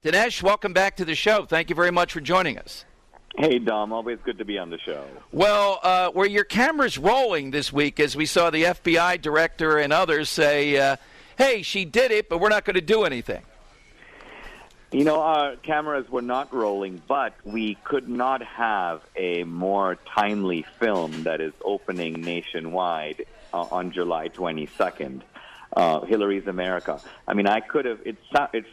Dinesh, welcome back to the show. Thank you very much for joining us. Hey, Dom. Always good to be on the show. Well, were your cameras rolling this week as we saw the FBI director and others say, hey, she did it, but we're not going to do anything? You know, our cameras were not rolling, but we could not have a more timely film that is opening nationwide on July 22nd. Hillary's America. I mean, I could have. It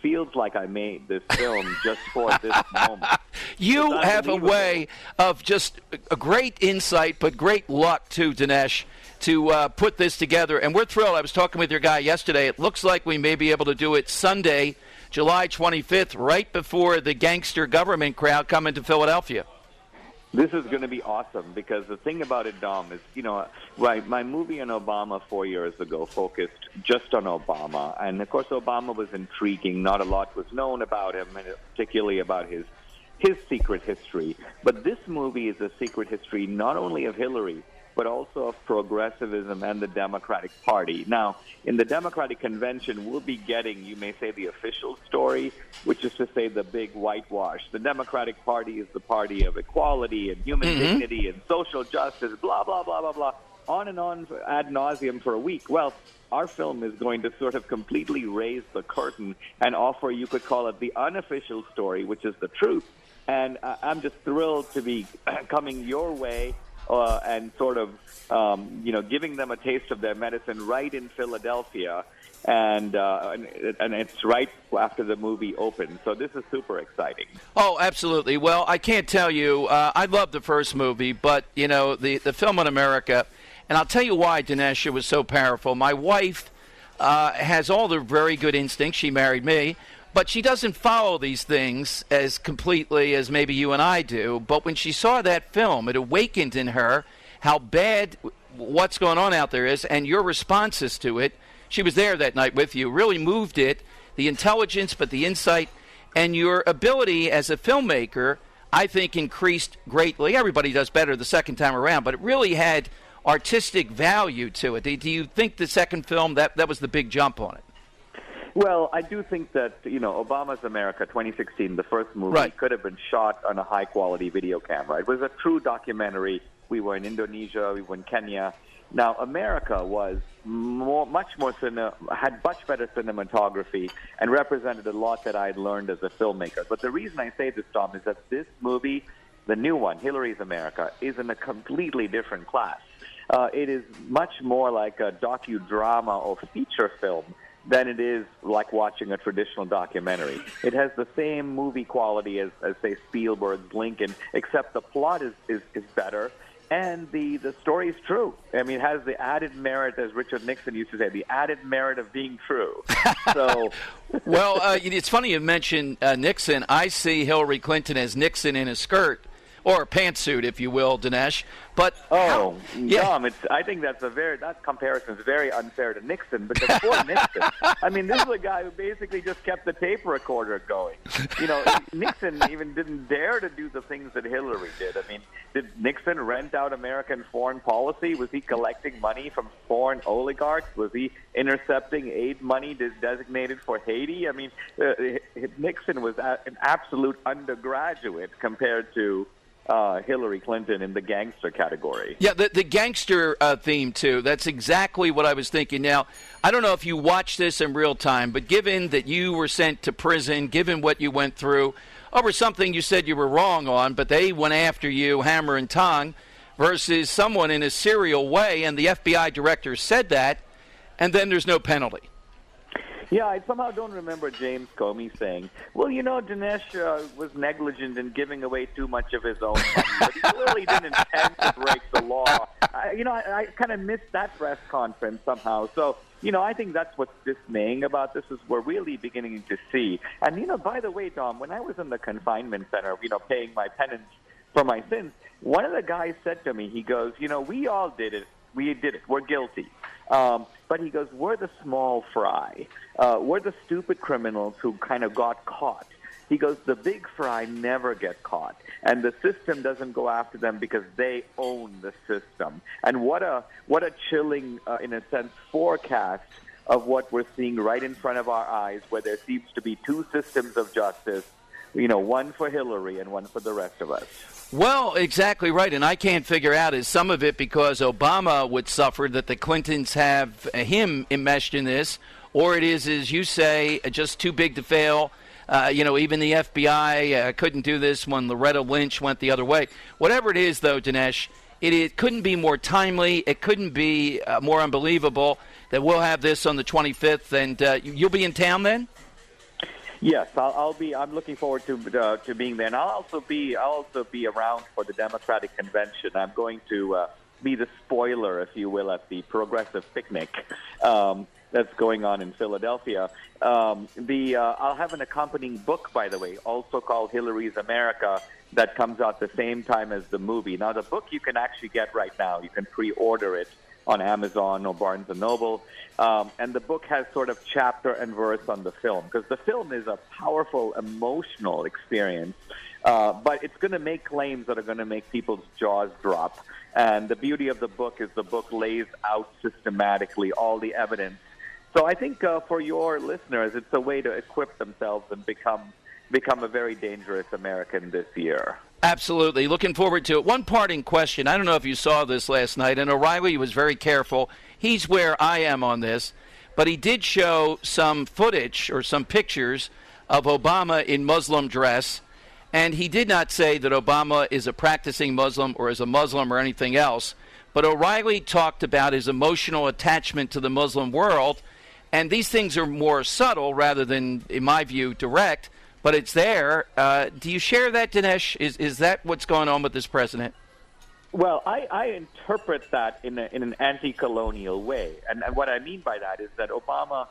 feels like I made this film just for this moment. You have a way of just a great insight, but great luck too, Dinesh, to put this together. And we're thrilled. I was talking with your guy yesterday. It looks like we may be able to do it Sunday, July 25th, right before the gangster government crowd come into Philadelphia. This is going to be awesome because the thing about it, Dom, is, my movie on Obama 4 years ago focused just on Obama. And, of course, Obama was intriguing. Not a lot was known about him, and particularly about his secret history. But this movie is a secret history not only of Hillary, but also of progressivism and the Democratic Party. Now, in the Democratic Convention, we'll be getting, you may say, the official story, which is to say the big whitewash. The Democratic Party is the party of equality and human dignity and social justice, blah, blah, blah, blah, blah, on and on ad nauseum for a week. Well, our film is going to sort of completely raise the curtain and offer, you could call it, the unofficial story, which is the truth. And I'm just thrilled to be coming your way and sort of, giving them a taste of their medicine right in Philadelphia, and it's right after the movie opens. So this is super exciting. Oh, absolutely. Well, I can't tell you. I loved the first movie, but, the film on America, and I'll tell you why, Dinesh, it was so powerful. My wife has all the very good instincts. She married me. But she doesn't follow these things as completely as maybe you and I do. But when she saw that film, it awakened in her how bad what's going on out there is, and your responses to it. She was there that night with you, really moved it, the intelligence, but the insight, and your ability as a filmmaker, I think, increased greatly. Everybody does better the second time around, but it really had artistic value to it. Do you think the second film, that was the big jump on it? Well, I do think that, Obama's America 2016, the first movie, could have been shot on a high-quality video camera. It was a true documentary. We were in Indonesia. We were in Kenya. Now, America was had much better cinematography and represented a lot that I had learned as a filmmaker. But the reason I say this, Tom, is that this movie, the new one, Hillary's America, is in a completely different class. It is much more like a docudrama or feature film than it is like watching a traditional documentary. It has the same movie quality as say, Spielberg's Lincoln, except the plot is better, and the story is true. I mean, it has the added merit, as Richard Nixon used to say, the added merit of being true. So, well, it's funny you mentioned Nixon. I see Hillary Clinton as Nixon in a skirt, or a pantsuit, if you will, Dinesh. But Dom, I think that comparison is very unfair to Nixon, because poor Nixon, I mean, this is a guy who basically just kept the tape recorder going. Nixon even didn't dare to do the things that Hillary did. I mean, did Nixon rent out American foreign policy? Was he collecting money from foreign oligarchs? Was he intercepting aid money designated for Haiti? I mean, Nixon was an absolute undergraduate compared to Hillary Clinton in the gangster category. Yeah, the gangster theme, too. That's exactly what I was thinking. Now, I don't know if you watched this in real time, but given that you were sent to prison, given what you went through, over something you said you were wrong on, but they went after you hammer and tongue, versus someone in a serial way, and the FBI director said that, and then there's no penalty. Yeah, I somehow don't remember James Comey saying, well, Dinesh was negligent in giving away too much of his own money, but he clearly didn't intend to break the law. I kind of missed that press conference somehow. So, I think that's what's dismaying about this is we're really beginning to see. And, by the way, Tom, when I was in the confinement center, paying my penance for my sins, one of the guys said to me, he goes, we all did it. We did it. We're guilty. But he goes, we're the small fry. We're the stupid criminals who kind of got caught. He goes, the big fry never get caught. And the system doesn't go after them because they own the system. And what a chilling, in a sense, forecast of what we're seeing right in front of our eyes, where there seems to be two systems of justice, one for Hillary and one for the rest of us. Well, exactly right, and I can't figure out, is some of it because Obama would suffer that the Clintons have him enmeshed in this, or it is, as you say, just too big to fail. Even the FBI couldn't do this when Loretta Lynch went the other way. Whatever it is, though, Dinesh, it couldn't be more timely. It couldn't be more unbelievable that we'll have this on the 25th, and you'll be in town then? Yes, I'll be. I'm looking forward to being there, and I'll also be around for the Democratic convention. I'm going to be the spoiler, if you will, at the Progressive Picnic that's going on in Philadelphia. I'll have an accompanying book, by the way, also called Hillary's America, that comes out the same time as the movie. Now, the book you can actually get right now. You can pre-order it on Amazon or Barnes & Noble. And the book has sort of chapter and verse on the film, because the film is a powerful, emotional experience. But it's going to make claims that are going to make people's jaws drop. And the beauty of the book is the book lays out systematically all the evidence. So I think for your listeners, it's a way to equip themselves and become a very dangerous American this year. Absolutely. Looking forward to it. One parting question. I don't know if you saw this last night, and O'Reilly was very careful. He's where I am on this, but he did show some footage or some pictures of Obama in Muslim dress, and he did not say that Obama is a practicing Muslim or is a Muslim or anything else, but O'Reilly talked about his emotional attachment to the Muslim world, and these things are more subtle rather than, in my view, direct. But it's there. Do you share that, Dinesh? Is that what's going on with this president? Well, I interpret that in an anti-colonial way. And what I mean by that is that Obama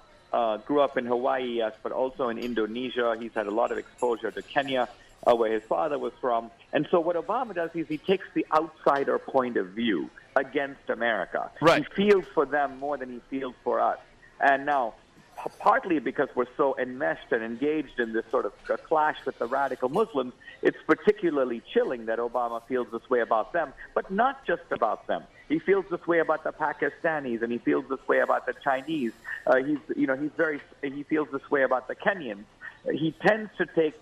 grew up in Hawaii, yes, but also in Indonesia. He's had a lot of exposure to Kenya, where his father was from. And so what Obama does is he takes the outsider point of view against America. Right. He feels for them more than he feels for us. And now, partly because we're so enmeshed and engaged in this sort of clash with the radical Muslims, it's particularly chilling that Obama feels this way about them, but not just about them. He feels this way about the Pakistanis, and he feels this way about the Chinese. He feels this way about the Kenyans. He tends to take,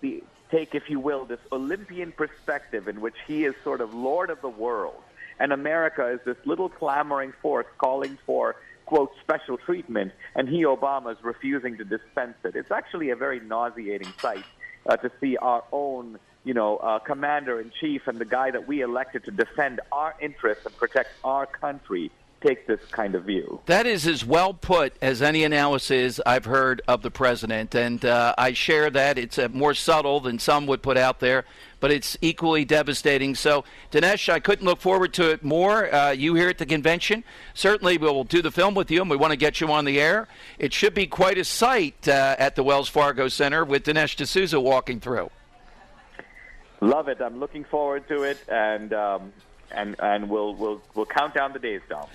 if you will, this Olympian perspective in which he is sort of lord of the world, and America is this little clamoring force calling for, quote, special treatment, and he, Obama, is refusing to dispense it. It's actually a very nauseating sight to see our own, commander-in-chief and the guy that we elected to defend our interests and protect our country take this kind of view. That is as well put as any analysis I've heard of the president, and I share that. It's more subtle than some would put out there, but it's equally devastating. So, Dinesh, I couldn't look forward to it more. You here at the convention. Certainly we'll do the film with you, and we want to get you on the air. It should be quite a sight at the Wells Fargo Center with Dinesh D'Souza walking through. Love it. I'm looking forward to it, and we'll count down the days, Dom.